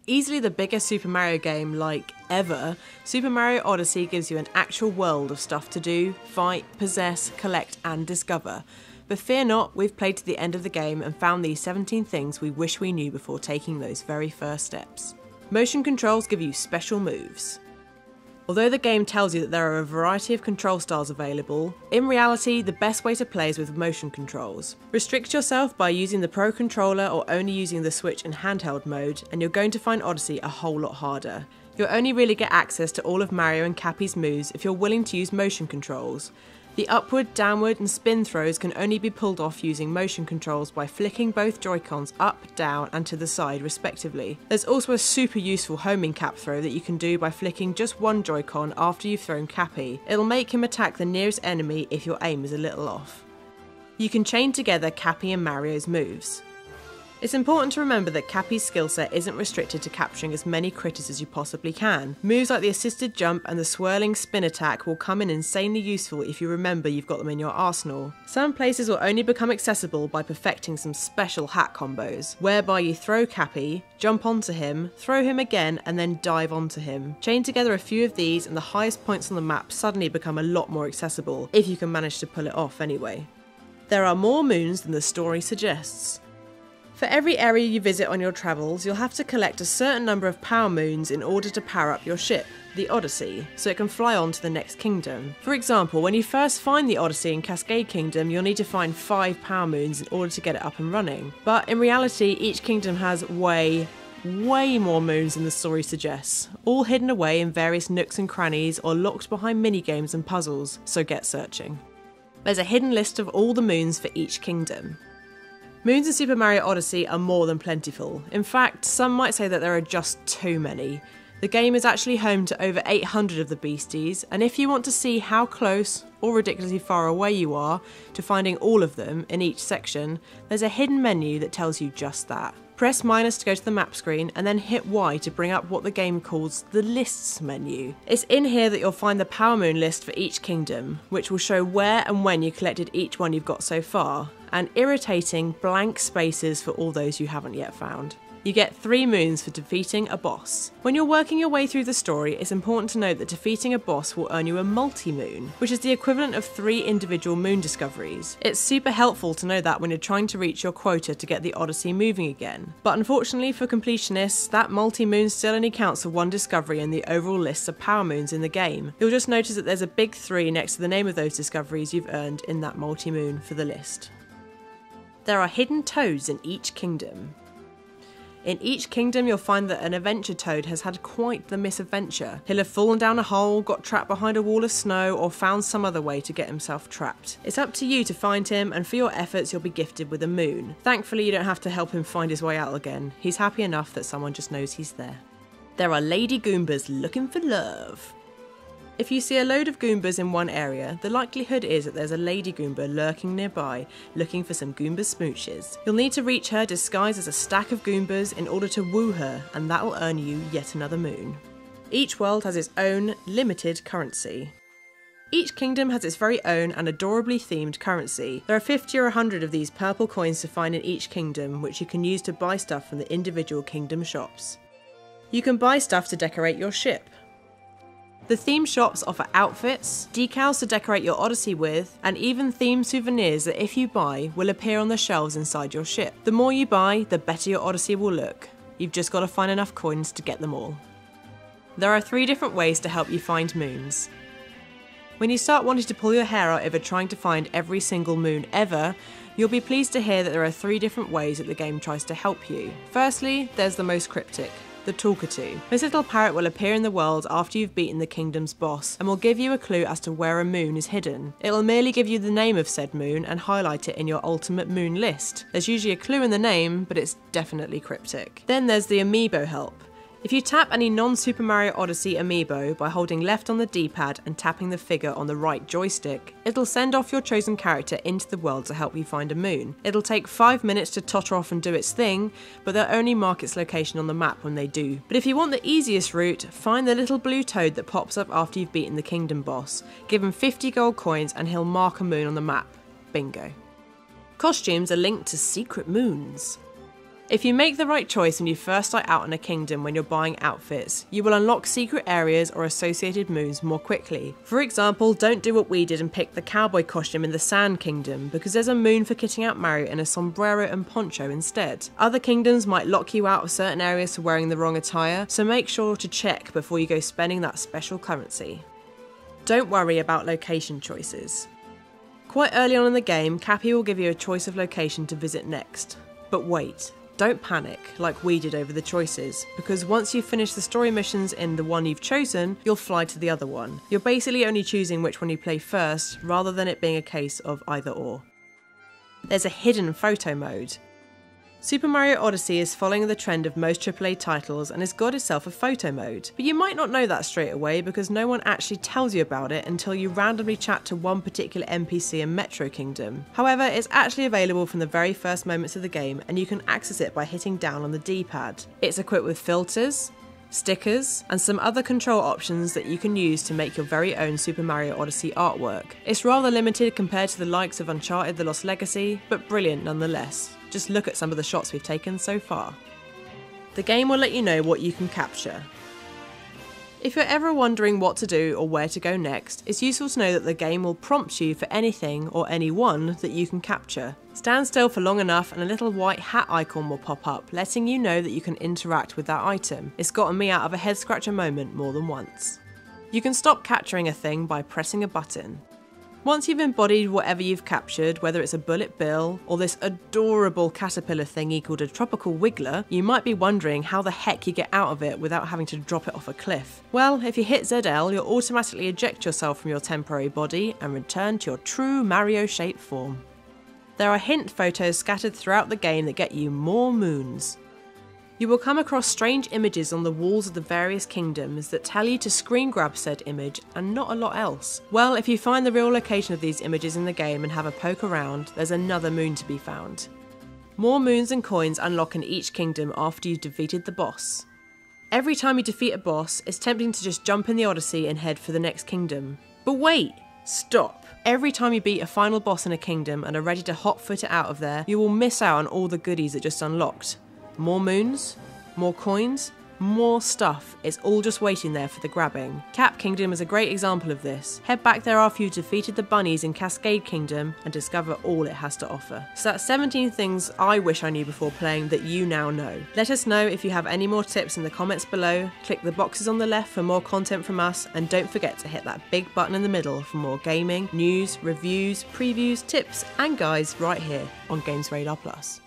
Easily the biggest Super Mario game, like, ever, Super Mario Odyssey gives you an actual world of stuff to do, fight, possess, collect and discover. But fear not, we've played to the end of the game and found these 17 things we wish we knew before taking those very first steps. Motion controls give you special moves. Although the game tells you that there are a variety of control styles available, in reality the best way to play is with motion controls. Restrict yourself by using the Pro Controller or only using the Switch in handheld mode, and you're going to find Odyssey a whole lot harder. You'll only really get access to all of Mario and Cappy's moves if you're willing to use motion controls. The upward, downward and spin throws can only be pulled off using motion controls by flicking both Joy-Cons up, down and to the side respectively. There's also a super useful homing cap throw that you can do by flicking just one Joy-Con after you've thrown Cappy. It'll make him attack the nearest enemy if your aim is a little off. You can chain together Cappy and Mario's moves. It's important to remember that Cappy's skill set isn't restricted to capturing as many critters as you possibly can. Moves like the assisted jump and the swirling spin attack will come in insanely useful if you remember you've got them in your arsenal. Some places will only become accessible by perfecting some special hack combos, whereby you throw Cappy, jump onto him, throw him again and then dive onto him. Chain together a few of these and the highest points on the map suddenly become a lot more accessible, if you can manage to pull it off anyway. There are more moons than the story suggests. For every area you visit on your travels, you'll have to collect a certain number of power moons in order to power up your ship, the Odyssey, so it can fly on to the next kingdom. For example, when you first find the Odyssey in Cascade Kingdom, you'll need to find 5 power moons in order to get it up and running. But in reality, each kingdom has way more moons than the story suggests, all hidden away in various nooks and crannies or locked behind minigames and puzzles, so get searching. There's a hidden list of all the moons for each kingdom. Moons in Super Mario Odyssey are more than plentiful. In fact, some might say that there are just too many. The game is actually home to over 800 of the beasties, and if you want to see how close or ridiculously far away you are to finding all of them in each section, there's a hidden menu that tells you just that. Press minus to go to the map screen and then hit Y to bring up what the game calls the lists menu. It's in here that you'll find the power moon list for each kingdom, which will show where and when you collected each one you've got so far, and irritating blank spaces for all those you haven't yet found. You get 3 moons for defeating a boss. When you're working your way through the story, it's important to note that defeating a boss will earn you a multi-moon, which is the equivalent of 3 individual moon discoveries. It's super helpful to know that when you're trying to reach your quota to get the Odyssey moving again. But unfortunately for completionists, that multi-moon still only counts for 1 discovery in the overall list of power moons in the game. You'll just notice that there's a big 3 next to the name of those discoveries you've earned in that multi-moon for the list. There are hidden toads in each kingdom. In each kingdom you'll find that an adventure toad has had quite the misadventure. He'll have fallen down a hole, got trapped behind a wall of snow, or found some other way to get himself trapped. It's up to you to find him, and for your efforts you'll be gifted with a moon. Thankfully you don't have to help him find his way out again. He's happy enough that someone just knows he's there. There are lady Goombas looking for love. If you see a load of Goombas in one area, the likelihood is that there's a lady Goomba lurking nearby, looking for some Goomba smooches. You'll need to reach her disguised as a stack of Goombas in order to woo her, and that'll earn you yet another moon. Each world has its own limited currency. Each kingdom has its very own and adorably themed currency. There are 50 or 100 of these purple coins to find in each kingdom, which you can use to buy stuff from the individual kingdom shops. You can buy stuff to decorate your ship. The theme shops offer outfits, decals to decorate your Odyssey with, and even themed souvenirs that if you buy will appear on the shelves inside your ship. The more you buy, the better your Odyssey will look. You've just got to find enough coins to get them all. There are 3 different ways to help you find moons. When you start wanting to pull your hair out over trying to find every single moon ever, you'll be pleased to hear that there are 3 different ways that the game tries to help you. Firstly, there's the most cryptic. The Talkatoo. This little parrot will appear in the world after you've beaten the kingdom's boss and will give you a clue as to where a moon is hidden. It will merely give you the name of said moon and highlight it in your ultimate moon list. There's usually a clue in the name, but it's definitely cryptic. Then there's the Amiibo Help. If you tap any non-Super Mario Odyssey amiibo by holding left on the D-pad and tapping the figure on the right joystick, it'll send off your chosen character into the world to help you find a moon. It'll take 5 minutes to totter off and do its thing, but they'll only mark its location on the map when they do. But if you want the easiest route, find the little blue toad that pops up after you've beaten the kingdom boss. Give him 50 gold coins and he'll mark a moon on the map. Bingo. Costumes are linked to secret moons. If you make the right choice when you first start out in a kingdom when you're buying outfits, you will unlock secret areas or associated moons more quickly. For example, don't do what we did and pick the cowboy costume in the Sand Kingdom, because there's a moon for kitting out Mario in a sombrero and poncho instead. Other kingdoms might lock you out of certain areas for wearing the wrong attire, so make sure to check before you go spending that special currency. Don't worry about location choices. Quite early on in the game, Cappy will give you a choice of location to visit next. But wait. Don't panic, like we did over the choices, because once you've finished the story missions in the one you've chosen, you'll fly to the other one. You're basically only choosing which one you play first, rather than it being a case of either or. There's a hidden photo mode. Super Mario Odyssey is following the trend of most AAA titles and has got itself a photo mode. But you might not know that straight away because no one actually tells you about it until you randomly chat to one particular NPC in Metro Kingdom. However, it's actually available from the very first moments of the game and you can access it by hitting down on the D-pad. It's equipped with filters, stickers, and some other control options that you can use to make your very own Super Mario Odyssey artwork. It's rather limited compared to the likes of Uncharted: The Lost Legacy, but brilliant nonetheless. Just look at some of the shots we've taken so far. The game will let you know what you can capture. If you're ever wondering what to do or where to go next, it's useful to know that the game will prompt you for anything or anyone that you can capture. Stand still for long enough and a little white hat icon will pop up, letting you know that you can interact with that item. It's gotten me out of a head scratcher moment more than once. You can stop capturing a thing by pressing a button. Once you've embodied whatever you've captured, whether it's a bullet bill or this adorable caterpillar thingy called a tropical wiggler, you might be wondering how the heck you get out of it without having to drop it off a cliff. Well, if you hit ZL, you'll automatically eject yourself from your temporary body and return to your true Mario-shaped form. There are hint photos scattered throughout the game that get you more moons. You will come across strange images on the walls of the various kingdoms that tell you to screen grab said image and not a lot else. Well, if you find the real location of these images in the game and have a poke around, there's another moon to be found. More moons and coins unlock in each kingdom after you've defeated the boss. Every time you defeat a boss, it's tempting to just jump in the Odyssey and head for the next kingdom. But wait! Stop! Every time you beat a final boss in a kingdom and are ready to hot-foot it out of there, you will miss out on all the goodies it just unlocked. More moons, more coins, more stuff. It's all just waiting there for the grabbing. Cap Kingdom is a great example of this. Head back there after you've defeated the bunnies in Cascade Kingdom and discover all it has to offer. So that's 17 things I wish I knew before playing that you now know. Let us know if you have any more tips in the comments below, click the boxes on the left for more content from us, and don't forget to hit that big button in the middle for more gaming, news, reviews, previews, tips and guides right here on Games Radar Plus.